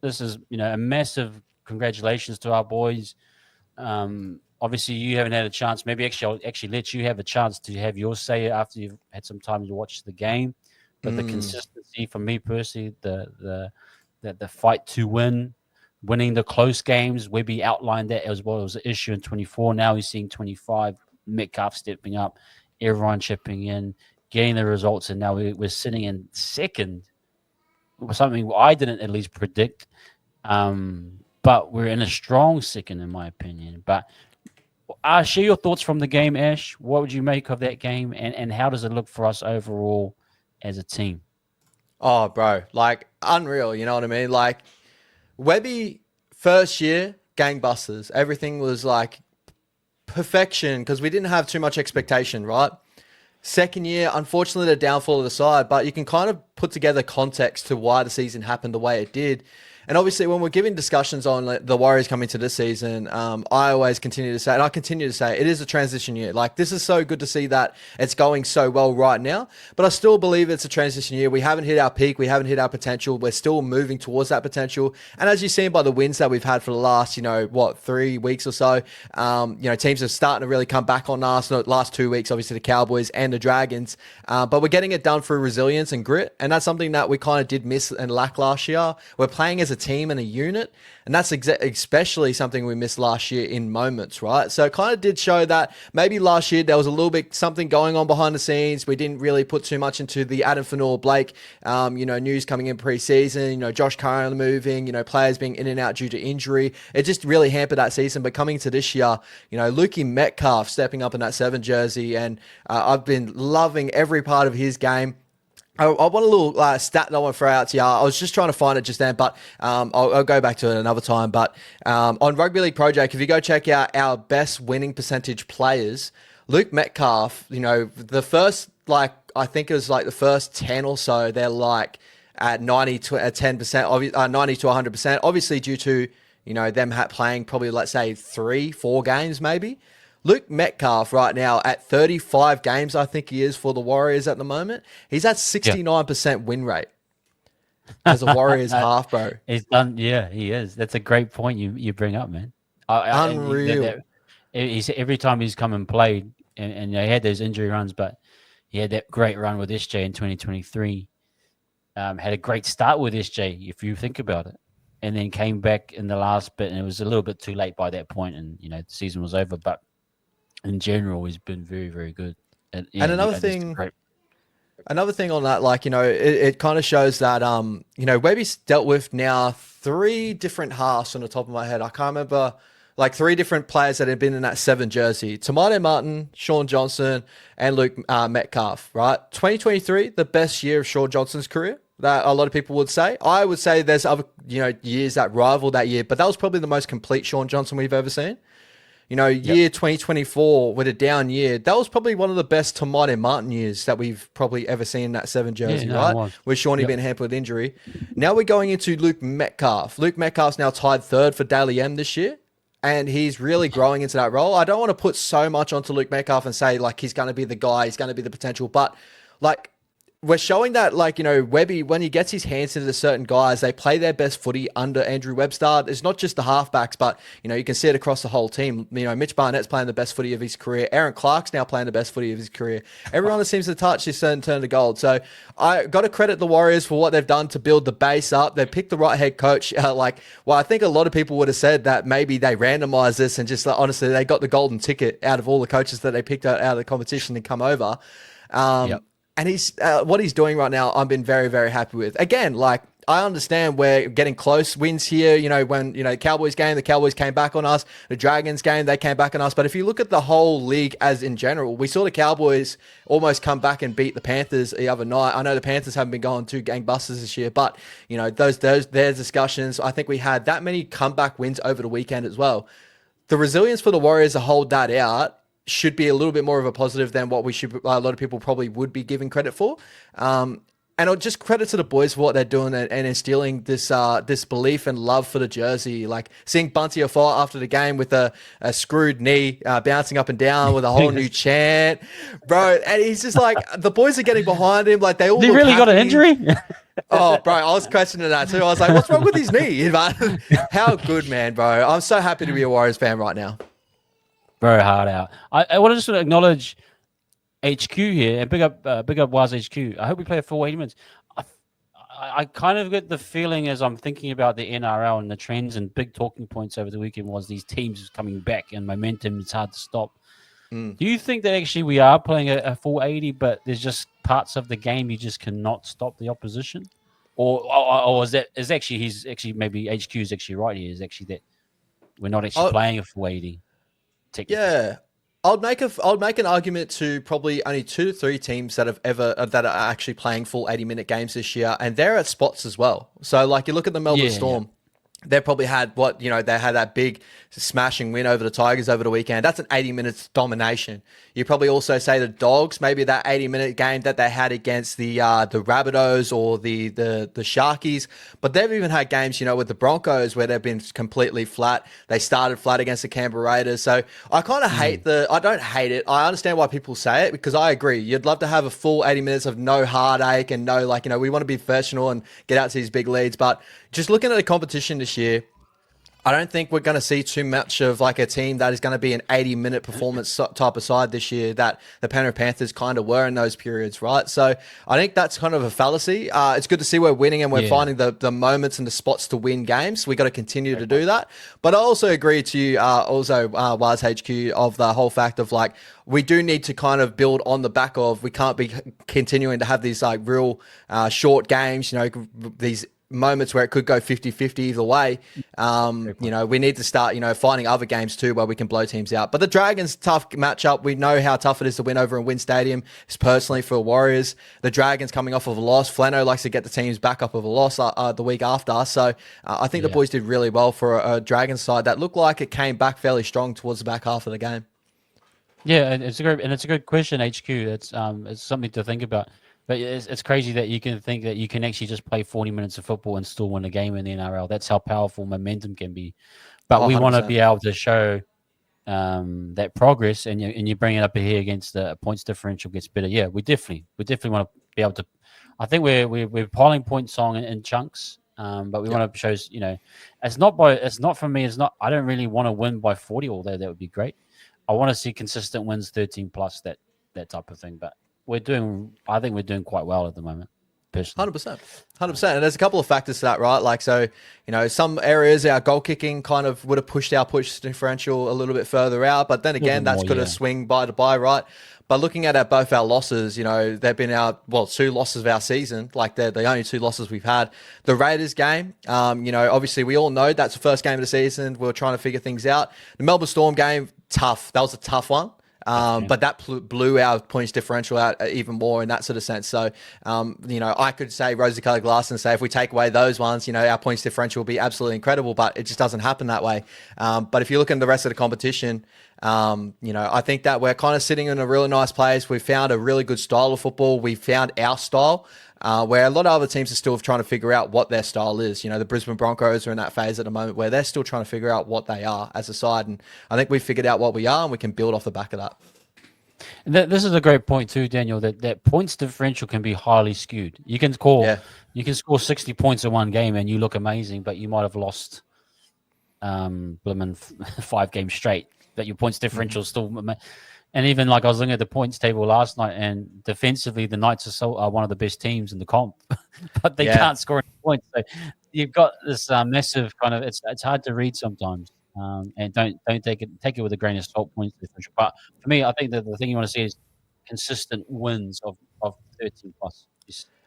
this is a massive congratulations to our boys. Obviously, you haven't had a chance. Maybe actually, I'll actually let you have a chance to have your say after you've had some time to watch the game. But the consistency for me personally, the fight to win, winning the close games. Webby outlined that as well. It was an issue in 24. Now he's seeing 25. Metcalf stepping up, everyone chipping in, getting the results, and now we're sitting in second. Something I didn't at least predict. But we're in a strong second, in my opinion. But share your thoughts from the game, Ash. What would you make of that game, and how does it look for us overall as a team? Oh, bro, like unreal. You know what I mean? Like Webby first year gangbusters. Everything was like perfection because we didn't have too much expectation, right? Second year, unfortunately, the downfall of the side, but you can kind of put together context to why the season happened the way it did. And obviously, when we're giving discussions on like, the Warriors coming to this season, I always continue to say, and I continue to say, it is a transition year. Like, this is so good to see that it's going so well right now. But I still believe it's a transition year. We haven't hit our peak. We haven't hit our potential. We're still moving towards that potential. And as you've seen by the wins that we've had for the last, 3 weeks or so, teams are starting to really come back on us. The last 2 weeks, obviously, the Cowboys and the Dragons. But we're getting it done through resilience and grit. And that's something that we kind of did miss and lack last year. We're playing as a team and a unit, and that's especially something we missed last year in moments, right? So it kind of did show that maybe last year there was a little bit something going on behind the scenes. We didn't really put too much into the Adam Fanor-Blake, news coming in pre-season, Josh Curran moving, players being in and out due to injury. It just really hampered that season. But coming to this year, Lukey Metcalf stepping up in that 7 jersey, and I've been loving every part of his game. I want a little stat that I want to throw out to you. I was just trying to find it just then, but I'll go back to it another time. But on Rugby League Project, if you go check out our best winning percentage players, Luke Metcalf, the first, I think it was the first 10 or so, they're at 90 to 10%, 90 to 100%, obviously due to, them playing probably, let's say, 3-4 games maybe. Luke Metcalf right now at 35 games, I think he is for the Warriors at the moment. He's at 69% win rate as a Warriors half, bro. He's done. Yeah, he is. That's a great point you bring up, man. Unreal. He's every time he's come and played, and he had those injury runs, but he had that great run with SJ in 2023. Had a great start with SJ, if you think about it, and then came back in the last bit, and it was a little bit too late by that point, and the season was over. But in general, he's been very, very good. And another thing on that, it kind of shows that, Webby's dealt with now 3 different halves on the top of my head. I can't remember, 3 different players that have been in that 7 jersey. Tamade Martin, Sean Johnson, and Luke Metcalf, right? 2023, the best year of Sean Johnson's career, that a lot of people would say. I would say there's other, years that rival that year, but that was probably the most complete Sean Johnson we've ever seen. Year 2024 with a down year, that was probably one of the best Tamade Martin years that we've probably ever seen in that 7 jersey, right? With Shawnee being hampered with injury. Now we're going into Luke Metcalf. Luke Metcalf's now tied 3rd for Daly M this year, and he's really growing into that role. I don't want to put so much onto Luke Metcalf and say, he's going to be the guy, he's going to be the potential, but, we're showing that, Webby, when he gets his hands into certain guys, they play their best footy under Andrew Webster. It's not just the halfbacks, but, you can see it across the whole team. Mitch Barnett's playing the best footy of his career. Aaron Clark's now playing the best footy of his career. Everyone that seems to touch is turn to gold. So I got to credit the Warriors for what they've done to build the base up. They've picked the right head coach. I think a lot of people would have said that maybe they randomized this and just, honestly, they got the golden ticket out of all the coaches that they picked out of the competition to come over. And he's what he's doing right now, I've been very, very happy with. Again, I understand we're getting close wins here. When, the Cowboys game, the Cowboys came back on us. The Dragons game, they came back on us. But if you look at the whole league as in general, we saw the Cowboys almost come back and beat the Panthers the other night. I know the Panthers haven't been going too gangbusters this year, but, their discussions, I think we had that many comeback wins over the weekend as well. The resilience for the Warriors to hold that out should be a little bit more of a positive than what a lot of people probably would be giving credit for. And I'll just credit to the boys for what they're doing and instilling this belief and love for the jersey. Seeing Bunty Afar after the game with a screwed knee, bouncing up and down with a whole new chant, bro. And he's just the boys are getting behind him. They all. He really got an injury. Oh, bro, I was questioning that too. I was like, what's wrong with his knee? But how good, man, bro. I'm so happy to be a Warriors fan right now. Very hard out. I want to just sort of acknowledge HQ here and big up Waz HQ. I hope we play a full 80 minutes. I, I kind of get the feeling as I'm thinking about the NRL and the trends and big talking points over the weekend was these teams coming back and momentum is hard to stop. Mm. Do you think that actually we are playing a full 80, but there's just parts of the game you just cannot stop the opposition? Or is actually he's actually maybe HQ is actually right here, is actually that we're not actually playing a full 80 technically. Yeah. I'd make an argument to probably only 2 to 3 teams that have ever that are actually playing full 80-minute games this year, and they're at spots as well. So like you look at the Melbourne Storm. Yeah. They probably had they had that big smashing win over the Tigers over the weekend. That's an 80 minutes domination. You probably also say the Dogs, maybe that 80-minute game that they had against the Rabbitohs or the Sharkies. But they've even had games, with the Broncos where they've been completely flat. They started flat against the Canberra Raiders. So I kind of I don't hate it. I understand why people say it because I agree. You'd love to have a full 80 minutes of no heartache and no, we want to be professional and get out to these big leads. But just looking at the competition this year, I don't think we're going to see too much of like a team that is going to be an 80-minute performance type of side this year that the Penrith Panthers kind of were in those periods, right? So I think that's kind of a fallacy. It's good to see we're winning and we're finding the moments and the spots to win games. We got to continue to do that. But I also agree to you, Waz HQ, of the whole fact of like, we do need to kind of build on the back of, we can't be continuing to have these like real short games, these moments where it could go 50-50 either way. We need to start, finding other games too where we can blow teams out. But the Dragons, tough matchup. We know how tough it is to win over in Wynn Stadium. It's personally for Warriors. The Dragons coming off of a loss. Flano likes to get the teams back up of a loss the week after. So I think the boys did really well for a Dragons side that looked like it came back fairly strong towards the back half of the game. Yeah, and it's a good question, HQ. It's something to think about. But it's crazy that you can think that you can actually just play 40 minutes of football and still win a game in the NRL. That's how powerful momentum can be. But we want to be able to show that progress, and you bring it up here against the points differential gets better. Yeah, we definitely want to be able to. I think we're piling points on in chunks, but we want to show. It's not for me. It's not. I don't really want to win by 40, although that would be great. I want to see consistent wins, 13 plus that type of thing, but. I think we're doing quite well at the moment, personally. 100%. And there's a couple of factors to that, right? Like, so, some areas our goal kicking kind of would have pushed our push differential a little bit further out. But then again, that's going to swing by to by, right? But looking at both our losses, they've been our 2 losses of our season. Like they're the only 2 losses we've had. The Raiders game, obviously we all know that's the first game of the season. We were trying to figure things out. The Melbourne Storm game, tough. That was a tough one. But that blew our points differential out even more in that sort of sense. So, I could say rosy-colored glass and say if we take away those ones, our points differential will be absolutely incredible, but it just doesn't happen that way. But if you look at the rest of the competition, I think that we're kind of sitting in a really nice place. We found a really good style of football. We found our style. Where a lot of other teams are still trying to figure out what their style is. The Brisbane Broncos are in that phase at the moment where they're still trying to figure out what they are as a side. And I think we've figured out what we are and we can build off the back of that. And this is a great point too, Daniel, that points differential can be highly skewed. You can score 60 points in one game and you look amazing, but you might have lost 5 games straight. But your points differential still... And even like I was looking at the points table last night, and defensively, the Knights are one of the best teams in the comp, but they can't score any points. So you've got this massive kind of it's hard to read sometimes, and don't take it with a grain of salt. Points differential, but for me, I think that the thing you want to see is consistent wins of 13 plus.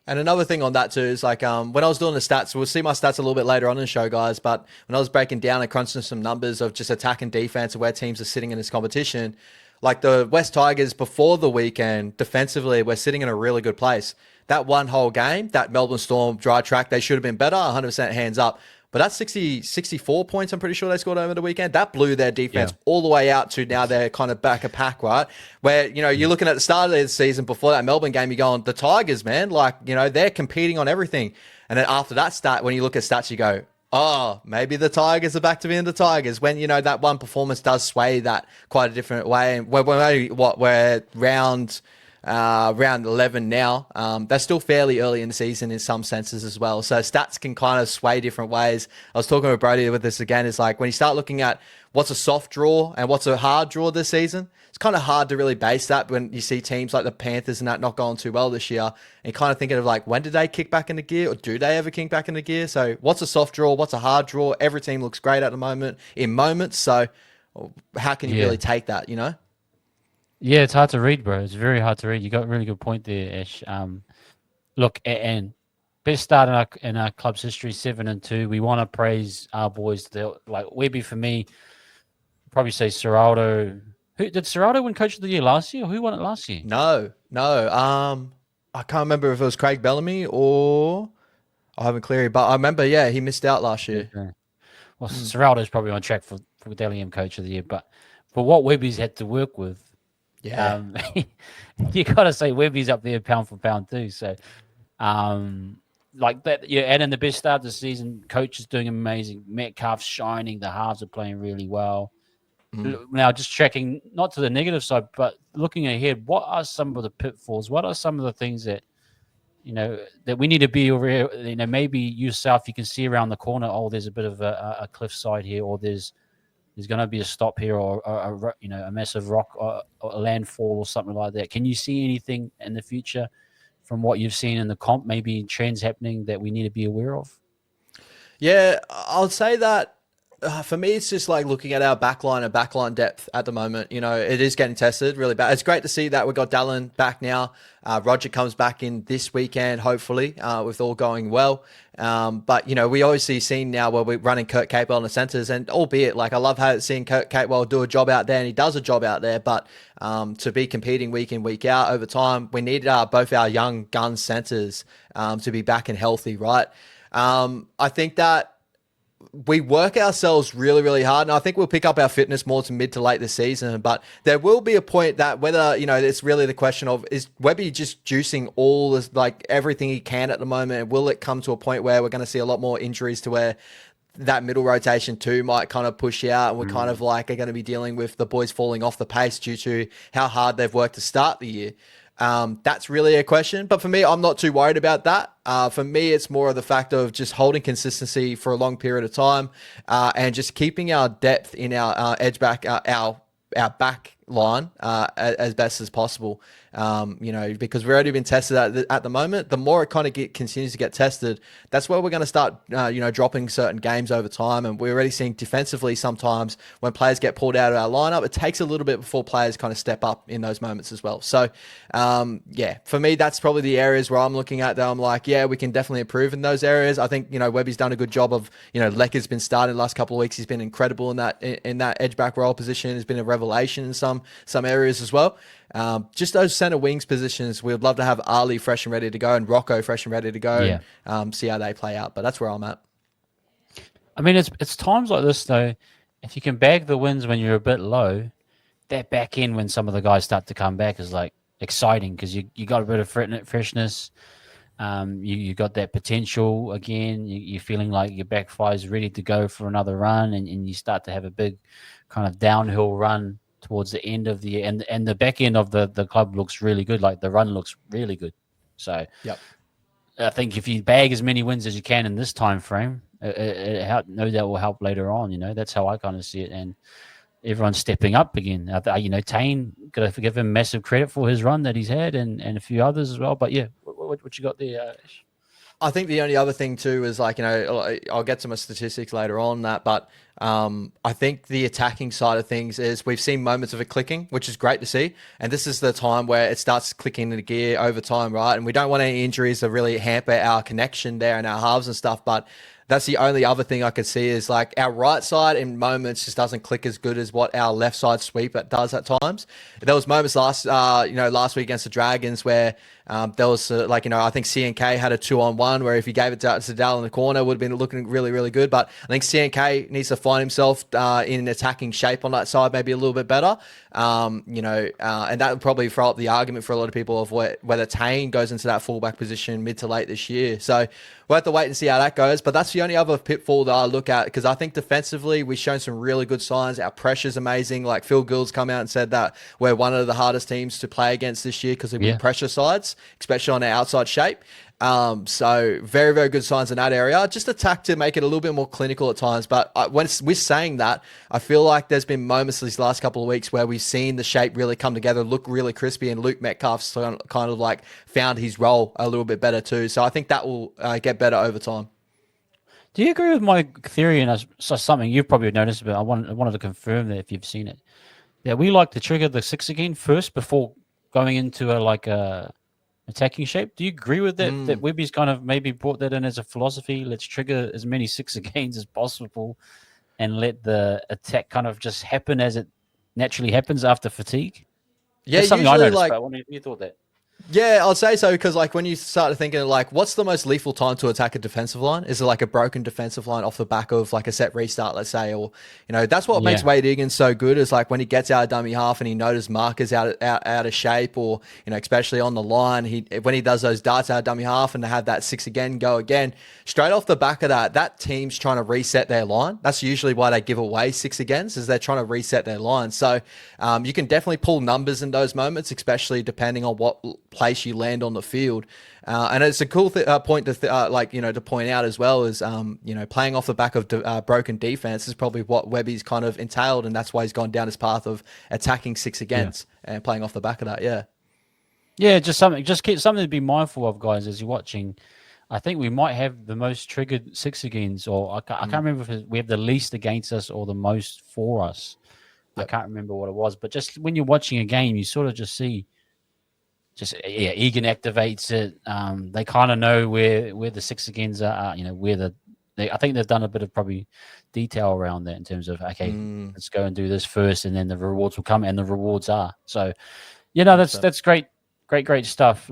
And another thing on that too is like when I was doing the stats, we'll see my stats a little bit later on in the show, guys. But when I was breaking down and crunching some numbers of just attack and defense of where teams are sitting in this competition. Like the West Tigers before the weekend, defensively, we're sitting in a really good place. That one whole game, that Melbourne Storm dry track, they should have been better, 100% hands up. But that's 64 points, I'm pretty sure they scored over the weekend. That blew their defense all the way out to now they're kind of back a pack, right? Where, you're looking at the start of the season before that Melbourne game, you're going, the Tigers, man, they're competing on everything. And then after that stat, when you look at stats, you go, oh, maybe the Tigers are back to being the Tigers when, that one performance does sway that quite a different way. And we're round round 11 now. They're still fairly early in the season in some senses as well. So stats can kind of sway different ways. I was talking with Brody with this again. It's like when you start looking at what's a soft draw and what's a hard draw this season, it's kind of hard to really base that when you see teams like the Panthers and that not going too well this year, and kind of thinking of like, when did they kick back into gear, or do they ever kick back into gear? So what's a soft draw? What's a hard draw? Every team looks great at the moment in moments. So how can you really take that, you know? Yeah, it's hard to read, bro. It's very hard to read. You got a really good point there, Ash. Look, and best start in our club's history, 7-2. We want to praise our boys. Like Webby, for me, probably say Serraldo. Who did Serraldo win Coach of the Year last year? Or who won it last year? No. I can't remember if it was Craig Bellamy or Ivan Cleary, but I remember, yeah, he missed out last year. Okay. Well, Serraldo's probably on track for Dally M Coach of the Year, but for what Webby's had to work with, Yeah. you got to say Webby's up there pound for pound too. So, like that, you're adding the best start of the season. Coach is doing amazing. Metcalf's shining. The halves are playing really well. Now, just tracking not to the negative side, but looking ahead, what are some of the pitfalls? What are some of the things that that we need to be aware? Maybe yourself, you can see around the corner. Oh, there's a bit of a cliffside here, or there's going to be a stop here, or a massive rock or a landfall or something like that. Can you see anything in the future from what you've seen in the comp? Maybe trends happening that we need to be aware of. Yeah, I'll say that for me, it's just like looking at our backline and backline depth at the moment. It is getting tested really bad. It's great to see that we've got Dallin back now. Roger comes back in this weekend, hopefully, with all going well. But, we obviously seen now where we're running Kurt Capewell in the centres, and albeit, like, I love seeing Kurt Capewell do a job out there, and he does a job out there, but to be competing week in, week out over time, we need both our young gun centres to be back and healthy, right? I think that we work ourselves really, really hard. And I think we'll pick up our fitness more to mid to late this season. But there will be a point that whether, it's really the question of, is Webby just juicing all this, like everything he can at the moment? And will it come to a point where we're going to see a lot more injuries to where that middle rotation too might kind of push out, and we're kind of like are going to be dealing with the boys falling off the pace due to how hard they've worked to start the year? That's really a question. But for me, I'm not too worried about that. For me, it's more of the fact of just holding consistency for a long period of time, and just keeping our depth in our edge back, our back line as best as possible. Because we've already been tested at the moment. The more it kind of continues to get tested, that's where we're going to start, dropping certain games over time. And we're already seeing defensively sometimes when players get pulled out of our lineup, it takes a little bit before players kind of step up in those moments as well. So, for me, that's probably the areas where I'm looking at that I'm like, yeah, we can definitely improve in those areas. I think, Webby's done a good job of, Lecker's been starting the last couple of weeks. He's been incredible in that edge back role position. Has been a revelation in some areas as well. Just those center wings positions, we'd love to have Ali fresh and ready to go, and Rocco fresh and ready to go. Yeah. And see how they play out. But that's where I'm at. I mean, it's times like this though. If you can bag the wins when you're a bit low, that back end when some of the guys start to come back is like exciting, because you got a bit of freshness. You got that potential again. You're feeling like your back five is ready to go for another run, and you start to have a big kind of downhill run towards the end of the year, and the back end of the club looks really good. Like the run looks really good. So yep. I think if you bag as many wins as you can in this time frame, no doubt will help later on. That's how I kind of see it, and everyone's stepping up again. Tane, got to give him massive credit for his run that he's had, and a few others as well. But yeah, what you got there, Ash? I think the only other thing too is like, I'll get to my statistics later on that, but I think the attacking side of things is we've seen moments of it clicking, which is great to see. And this is the time where it starts clicking into gear over time, right? And we don't want any injuries to really hamper our connection there and our halves and stuff. But that's the only other thing I could see is like our right side in moments just doesn't click as good as what our left side sweep does at times. There was moments last week against the Dragons where There was like, I think CNK had a 2-on-1 where if he gave it to Zadal in the corner, it would have been looking really, really good. But I think CNK needs to find himself in attacking shape on that side, maybe a little bit better. And that would probably throw up the argument for a lot of people of whether Tane goes into that fullback position mid to late this year. So we'll have to wait and see how that goes. But that's the only other pitfall that I look at, because I think defensively we've shown some really good signs. Our pressure's amazing. Like Phil Gould's come out and said that we're one of the hardest teams to play against this year because we win pressure sides, especially on our outside shape. So very, very good signs in that area. Just attack to make it a little bit more clinical at times. But when we're saying that, I feel like there's been moments these last couple of weeks where we've seen the shape really come together, look really crispy, and Luke Metcalf's kind of like found his role a little bit better too. So I think that will get better over time. Do you agree with my theory? And so something you've probably noticed, but I wanted to confirm that if you've seen it, that we like to trigger the 6 again first before going into a attacking shape. Do you agree with that? That Webby's kind of maybe brought that in as a philosophy. Let's trigger as many 6 agains as possible and let the attack kind of just happen as it naturally happens after fatigue. Yeah, that's something I noticed. But I wonder if you thought that. Yeah, I'll say so, because like when you start thinking like, what's the most lethal time to attack a defensive line? Is it like a broken defensive line off the back of like a set restart, let's say, or that's what makes Wade Higgins so good, is like when he gets out of dummy half and he notices markers out of shape, or especially on the line, when he does those darts out of dummy half and to have that 6 again go again straight off the back of that team's trying to reset their line. That's usually why they give away 6 agains, is they're trying to reset their line. So you can definitely pull numbers in those moments, especially depending on what place you land on the field, and it's a cool point to to point out as well, is playing off the back of broken defense is probably what Webby's kind of entailed, and that's why he's gone down his path of attacking 6 against and playing off the back of that. Just something to be mindful of, guys, as you're watching. I think we might have the most triggered 6 agains, or I can't remember if we have the least against us or the most for us. I can't remember what it was, but just when you're watching a game, you sort of just see. Egan activates it. They kind of know where the 6 agains are. I think they've done a bit of probably detail around that in terms of let's go and do this first, and then the rewards will come, and the rewards are so. That's great stuff.